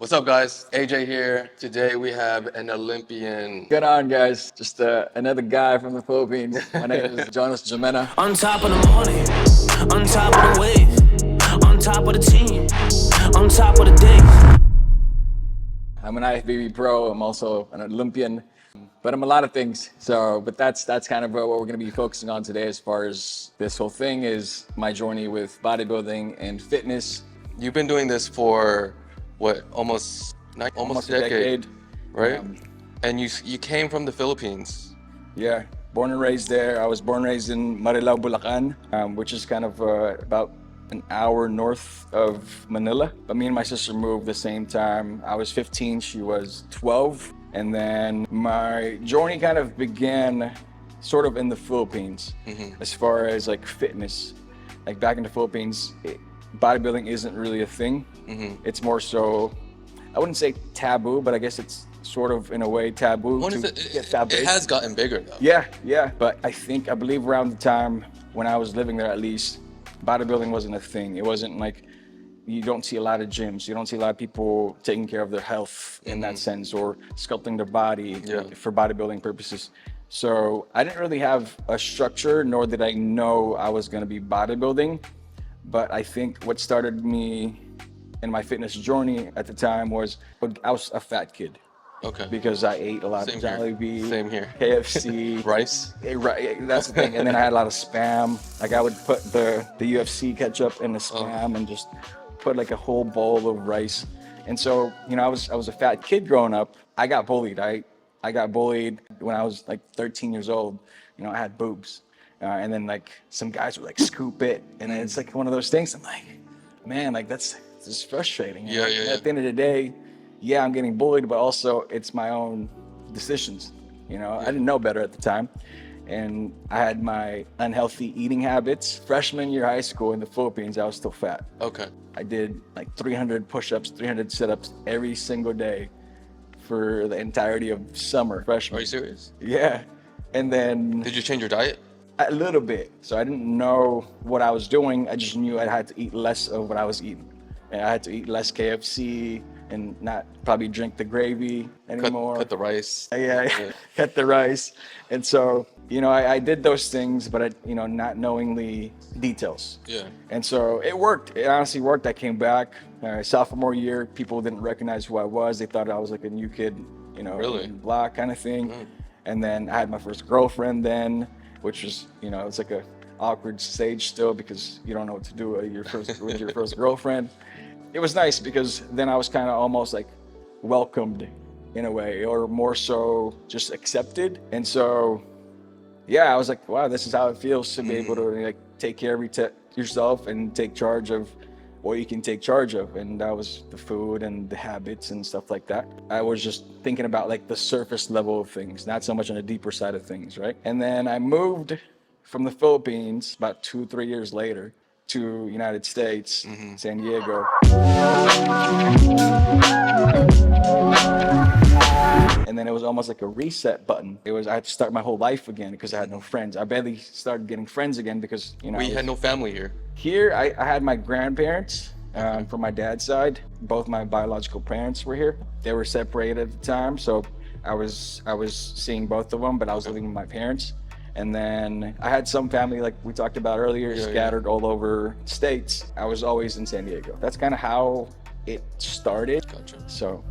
What's up, guys? AJ here. Today we have an Olympian. Good on, guys. Just another guy from the Philippines. My name is Jonas Jamena. On top of the morning, on top of the wave, on top of the team, on top of the day. I'm an IFBB pro. I'm also an Olympian, but I'm a lot of things. But that's kind of what we're going to be focusing on today as far as this whole thing is my journey with bodybuilding and fitness. You've been doing this for what, almost a decade, right? And you came from the Philippines. Yeah, born and raised there. I was born and raised in Marilao, Bulacan, which is kind of about an hour north of Manila. But me and my sister moved the same time. I was 15, she was 12. And then my journey kind of began sort of in the Philippines as far as like fitness. Like back in the Philippines, bodybuilding isn't really a thing. It's more so, I wouldn't say taboo, but I guess it's sort of in a way taboo. It has gotten bigger though. Yeah. But I believe around the time when I was living there, at least, bodybuilding wasn't a thing. It wasn't like, you don't see a lot of gyms. You don't see a lot of people taking care of their health in that sense, or sculpting their body for bodybuilding purposes. So I didn't really have a structure, nor did I know I was gonna be bodybuilding. But I think what started me in my fitness journey at the time was I was a fat kid. Okay. Because I ate a lot of Jollibee, Same here. KFC, Rice. Right, that's the thing. And then I had a lot of Spam. Like I would put the UFC ketchup in the Spam and just put like a whole bowl of rice. And so, I was a fat kid growing up. I got bullied. I got bullied when I was like 13 years old. I had boobs. And then like some guys would like scoop it. And then it's like one of those things. I'm like, man, like that's just frustrating. Yeah. At the end of the day, yeah, I'm getting bullied, but also it's my own decisions. I didn't know better at the time. And I had my unhealthy eating habits. Freshman year high school in the Philippines, I was still fat. Okay. I did like 300 push-ups, 300 sit-ups every single day for the entirety of summer, freshman. Are you serious? Yeah. And then Did you change your diet? a little bit. So I didn't know what I was doing. I just knew I had to eat less of what I was eating. And I had to eat less KFC and not probably drink the gravy anymore. Cut the rice. Yeah. Cut the rice. And so, I did those things, but not knowing the details. Yeah. And so it worked. It honestly worked. I came back sophomore year. People didn't recognize who I was. They thought I was like a new kid, Really? blah kind of thing. And then I had my first girlfriend then, which was, it's like a awkward stage still because you don't know what to do with your first girlfriend. It was nice because then I was kind of almost like welcomed in a way, or more so just accepted. And so, yeah, I was like, wow, this is how it feels to be able to like take care of yourself and take charge of what you can take charge of. And that was the food and the habits and stuff like that. I was just thinking about like the surface level of things, not so much on the deeper side of things, right? And then I moved from the Philippines about 2-3 years later to United States, San Diego. And then it was almost like a reset button. I had to start my whole life again because I had no friends. I barely started getting friends again because, We had no family here. Here, I had my grandparents from my dad's side. Both my biological parents were here. They were separated at the time, so I was seeing both of them, but I was living with my parents. And then I had some family, like we talked about earlier, scattered all over the States. I was always in San Diego. That's kind of how it started. Gotcha. So.